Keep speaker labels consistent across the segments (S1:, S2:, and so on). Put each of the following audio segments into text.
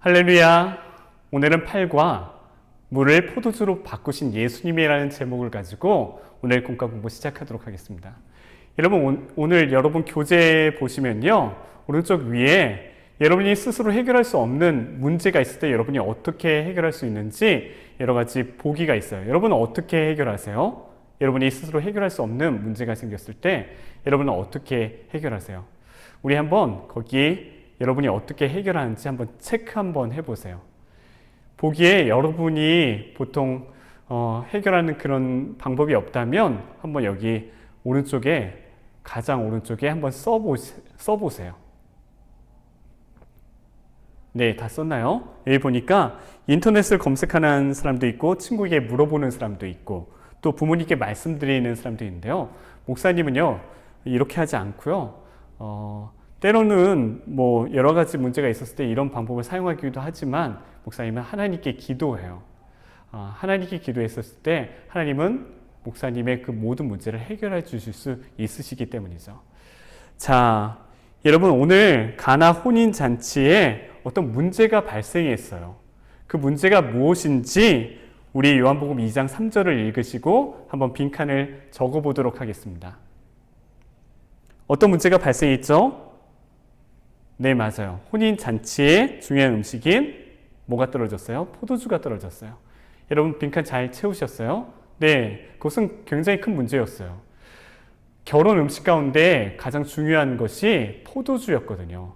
S1: 할렐루야! 오늘은 팔과 물을 포도주로 바꾸신 예수님이라는 제목을 가지고 오늘 공과 공부 시작하도록 하겠습니다. 여러분, 오늘 여러분 교재 보시면요, 오른쪽 위에 여러분이 스스로 해결할 수 없는 문제가 있을 때 여러분이 어떻게 해결할 수 있는지 여러 가지 보기가 있어요. 여러분은 어떻게 해결하세요? 여러분이 스스로 해결할 수 없는 문제가 생겼을 때 여러분은 어떻게 해결하세요? 우리 한번 거기 여러분이 어떻게 해결하는지 한번 체크 한번 해보세요. 보기에 여러분이 보통 해결하는 그런 방법이 없다면 한번 여기 오른쪽에, 가장 오른쪽에 한번 써보세요. 네, 다 썼나요? 여기 보니까 인터넷을 검색하는 사람도 있고 친구에게 물어보는 사람도 있고 또 부모님께 말씀드리는 사람도 있는데요. 목사님은요, 이렇게 하지 않고요. 때로는 뭐 여러 가지 문제가 있었을 때 이런 방법을 사용하기도 하지만 목사님은 하나님께 기도해요. 하나님께 기도했었을 때 하나님은 목사님의 그 모든 문제를 해결해 주실 수 있으시기 때문이죠. 자, 여러분, 오늘 가나 혼인잔치에 어떤 문제가 발생했어요. 그 문제가 무엇인지 우리 요한복음 2장 3절을 읽으시고 한번 빈칸을 적어보도록 하겠습니다. 어떤 문제가 발생했죠? 네, 맞아요. 혼인잔치의 중요한 음식인 뭐가 떨어졌어요? 포도주가 떨어졌어요. 여러분, 빈칸 잘 채우셨어요? 네, 그것은 굉장히 큰 문제였어요. 결혼 음식 가운데 가장 중요한 것이 포도주였거든요.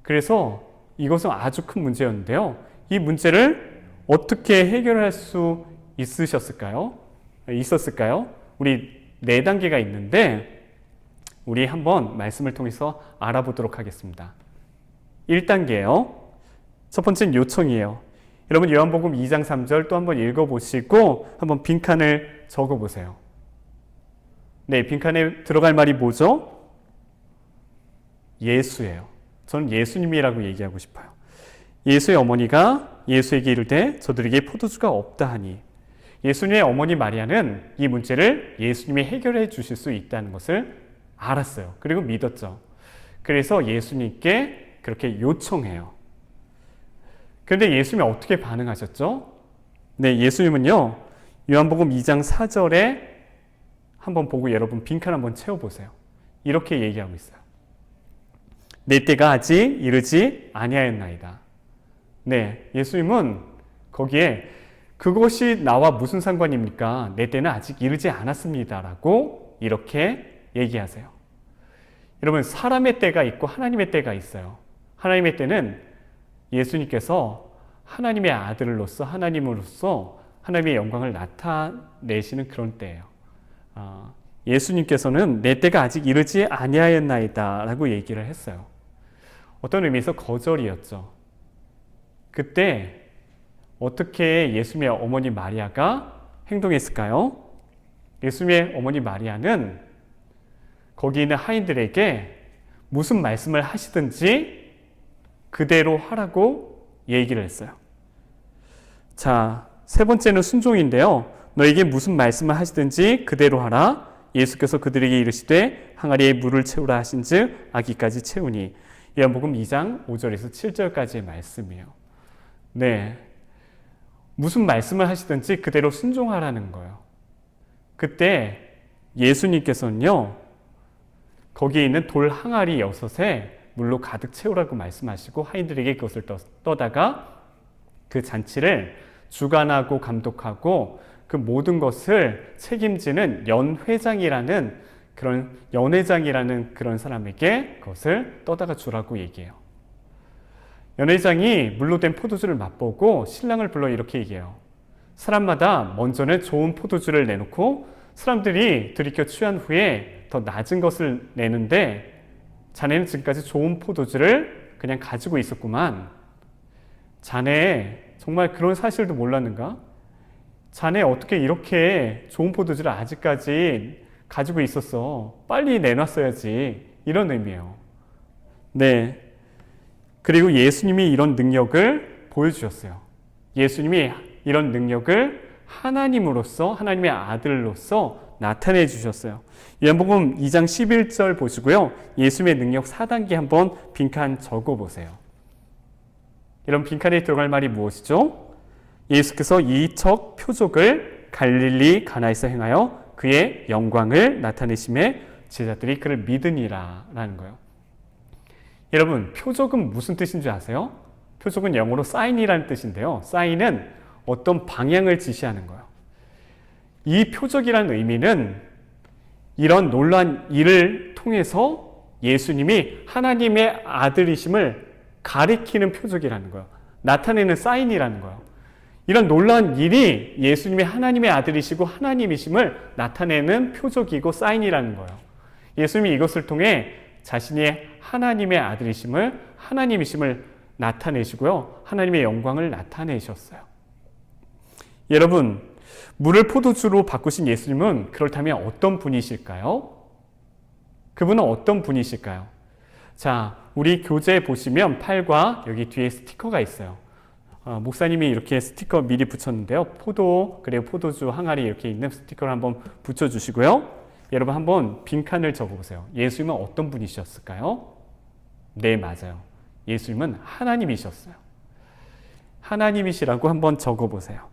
S1: 그래서 이것은 아주 큰 문제였는데요. 이 문제를 어떻게 해결할 수 있었을까요? 우리 4단계가 있는데 우리 한번 말씀을 통해서 알아보도록 하겠습니다. 1단계요. 첫 번째는 요청이에요. 여러분, 요한복음 2장 3절 또 한번 읽어보시고 한번 빈칸을 적어보세요. 네, 빈칸에 들어갈 말이 뭐죠? 예수예요. 저는 예수님이라고 얘기하고 싶어요. 예수의 어머니가 예수에게 이르되 저들에게 포도주가 없다 하니, 예수님의 어머니 마리아는 이 문제를 예수님이 해결해 주실 수 있다는 것을 알았어요. 그리고 믿었죠. 그래서 예수님께 그렇게 요청해요. 그런데 예수님이 어떻게 반응하셨죠? 네, 예수님은요, 요한복음 2장 4절에 한번 보고 여러분 빈칸 한번 채워보세요. 이렇게 얘기하고 있어요. 내 때가 아직 이르지 아니하였나이다. 네, 예수님은 거기에 그것이 나와 무슨 상관입니까? 내 때는 아직 이르지 않았습니다. 라고 이렇게 얘기하세요. 여러분, 사람의 때가 있고 하나님의 때가 있어요. 하나님의 때는 예수님께서 하나님의 아들로서, 하나님으로서 하나님의 영광을 나타내시는 그런 때예요. 예수님께서는 내 때가 아직 이르지 아니하였나이다 라고 얘기를 했어요. 어떤 의미에서 거절이었죠. 그때 어떻게 예수님의 어머니 마리아가 행동했을까요? 예수님의 어머니 마리아는 거기 있는 하인들에게 무슨 말씀을 하시든지 그대로 하라고 얘기를 했어요. 자, 세 번째는 순종인데요. 너에게 무슨 말씀을 하시든지 그대로 하라. 예수께서 그들에게 이르시되 항아리에 물을 채우라 하신즉 아기까지 채우니. 요한복음 2장 5절에서 7절까지의 말씀이에요. 네, 무슨 말씀을 하시든지 그대로 순종하라는 거예요. 그때 예수님께서는요, 거기에 있는 돌 항아리 6에 물로 가득 채우라고 말씀하시고 하인들에게 그것을 떠다가 그 잔치를 주관하고 감독하고 그 모든 것을 책임지는 연회장이라는 그런 사람에게 그것을 떠다가 주라고 얘기해요. 연회장이 물로 된 포도주를 맛보고 신랑을 불러 이렇게 얘기해요. 사람마다 먼저는 좋은 포도주를 내놓고 사람들이 들이켜 취한 후에 더 낮은 것을 내는데 자네는 지금까지 좋은 포도주를 그냥 가지고 있었구만. 자네 정말 그런 사실도 몰랐는가? 자네 어떻게 이렇게 좋은 포도주를 아직까지 가지고 있었어? 빨리 내놨어야지. 이런 의미예요. 네. 그리고 예수님이 이런 능력을 보여주셨어요. 예수님이 이런 능력을 하나님으로서, 하나님의 아들로서 나타내 주셨어요. 요한복음 2장 11절 보시고요. 예수님의 능력 4단계 한번 빈칸 적어 보세요. 이런 빈칸에 들어갈 말이 무엇이죠? 예수께서 이적 표적을 갈릴리 가나에서 행하여 그의 영광을 나타내심에 제자들이 그를 믿으니라 라는 거예요. 여러분, 표적은 무슨 뜻인 줄 아세요? 표적은 영어로 사인이라는 뜻인데요. 사인은 어떤 방향을 지시하는 거예요. 이 표적이라는 의미는 이런 놀라운 일을 통해서 예수님이 하나님의 아들이심을 가리키는 표적이라는 거예요. 나타내는 사인이라는 거예요. 이런 놀라운 일이 예수님이 하나님의 아들이시고 하나님이심을 나타내는 표적이고 사인이라는 거예요. 예수님이 이것을 통해 자신이 하나님의 아들이심을, 하나님이심을 나타내시고요. 하나님의 영광을 나타내셨어요. 여러분, 물을 포도주로 바꾸신 예수님은 그렇다면 어떤 분이실까요? 그분은 어떤 분이실까요? 자, 우리 교재 보시면 8과 여기 뒤에 스티커가 있어요. 목사님이 이렇게 스티커 미리 붙였는데요. 포도, 그리고 포도주 항아리 이렇게 있는 스티커를 한번 붙여주시고요. 여러분 한번 빈칸을 적어보세요. 예수님은 어떤 분이셨을까요? 네, 맞아요. 예수님은 하나님이셨어요. 하나님이시라고 한번 적어보세요.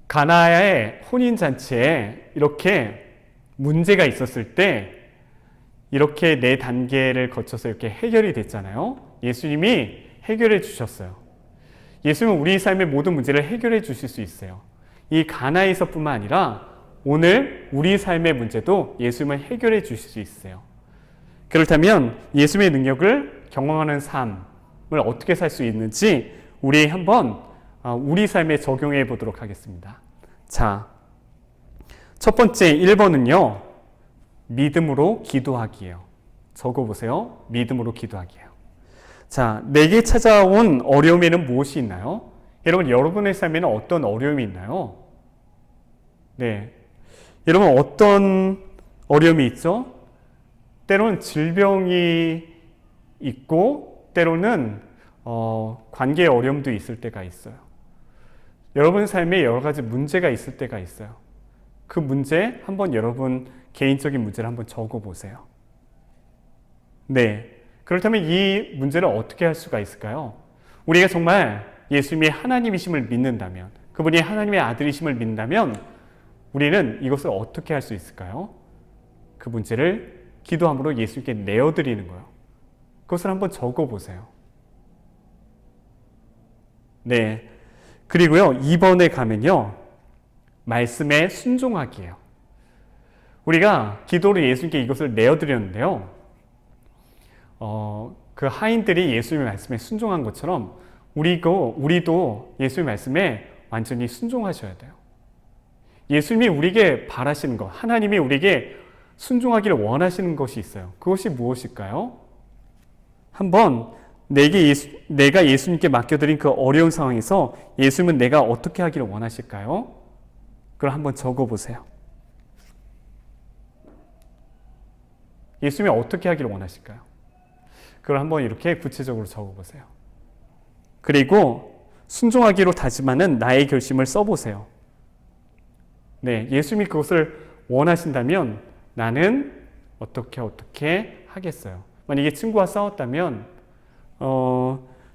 S1: 가나의 혼인잔치에 이렇게 문제가 있었을 때 이렇게 4단계를 거쳐서 이렇게 해결이 됐잖아요. 예수님이 해결해 주셨어요. 예수님은 우리 삶의 모든 문제를 해결해 주실 수 있어요. 이 가나에서뿐만 아니라 오늘 우리 삶의 문제도 예수님은 해결해 주실 수 있어요. 그렇다면 예수님의 능력을 경험하는 삶을 어떻게 살 수 있는지 우리 한번 우리 삶에 적용해 보도록 하겠습니다. 자, 첫 번째 1번은요. 믿음으로 기도하기예요. 적어보세요. 믿음으로 기도하기예요. 자, 내게 찾아온 어려움에는 무엇이 있나요? 여러분, 여러분의 삶에는 어떤 어려움이 있나요? 네. 여러분, 어떤 어려움이 있죠? 때로는 질병이 있고, 때로는 관계의 어려움도 있을 때가 있어요. 여러분 삶에 여러 가지 문제가 있을 때가 있어요. 그 문제 한번 여러분 개인적인 문제를 한번 적어보세요. 네. 그렇다면 이 문제를 어떻게 할 수가 있을까요? 우리가 정말 예수님이 하나님이심을 믿는다면, 그분이 하나님의 아들이심을 믿는다면 우리는 이것을 어떻게 할 수 있을까요? 그 문제를 기도함으로 예수님께 내어드리는 거예요. 그것을 한번 적어보세요. 네. 그리고요, 2번에 가면요, 말씀에 순종하기예요. 우리가 기도로 예수님께 이것을 내어드렸는데요. 그 하인들이 예수님의 말씀에 순종한 것처럼 우리도 예수님의 말씀에 완전히 순종하셔야 돼요. 예수님이 우리에게 바라시는 것, 하나님이 우리에게 순종하기를 원하시는 것이 있어요. 그것이 무엇일까요? 한번 내가 예수님께 맡겨드린 그 어려운 상황에서 예수님은 내가 어떻게 하기를 원하실까요? 그걸 한번 적어보세요. 예수님이 어떻게 하기를 원하실까요? 그걸 한번 이렇게 구체적으로 적어보세요. 그리고 순종하기로 다짐하는 나의 결심을 써보세요. 네, 예수님이 그것을 원하신다면 나는 어떻게 하겠어요. 만약에 친구와 싸웠다면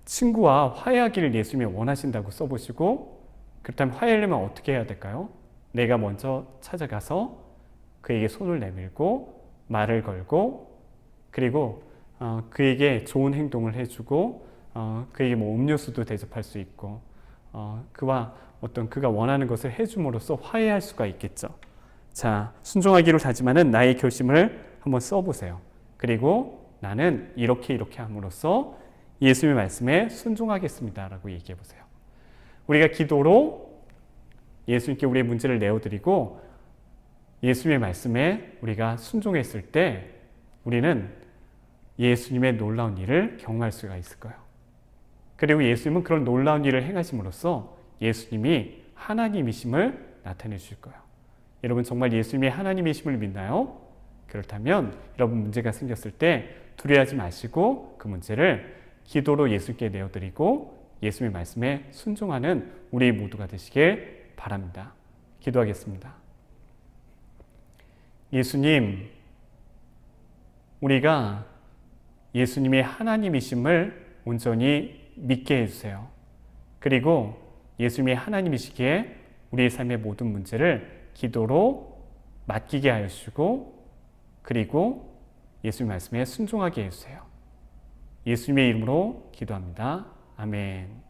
S1: 친구와 화해하기를 예수님이 원하신다고 써보시고, 그렇다면 화해하려면 어떻게 해야 될까요? 내가 먼저 찾아가서 그에게 손을 내밀고 말을 걸고, 그리고 그에게 좋은 행동을 해주고, 그에게 뭐 음료수도 대접할 수 있고, 그와 그가 원하는 것을 해줌으로써 화해할 수가 있겠죠. 자, 순종하기로 다짐하는 나의 결심을 한번 써보세요. 그리고 나는 이렇게 함으로써 예수님의 말씀에 순종하겠습니다 라고 얘기해 보세요. 우리가 기도로 예수님께 우리의 문제를 내어드리고 예수님의 말씀에 우리가 순종했을 때 우리는 예수님의 놀라운 일을 경험할 수가 있을 거예요. 그리고 예수님은 그런 놀라운 일을 행하심으로써 예수님이 하나님이심을 나타내 주실 거예요. 여러분 정말 예수님이 하나님이심을 믿나요? 그렇다면 여러분 문제가 생겼을 때 두려워하지 마시고 그 문제를 기도로 예수님께 내어드리고 예수님의 말씀에 순종하는 우리 모두가 되시길 바랍니다. 기도하겠습니다. 예수님, 우리가 예수님의 하나님이심을 온전히 믿게 해주세요. 그리고 예수님이 하나님이시기에 우리의 삶의 모든 문제를 기도로 맡기게 하여 주시고 그리고 예수님 말씀에 순종하게 해주세요. 예수님의 이름으로 기도합니다. 아멘.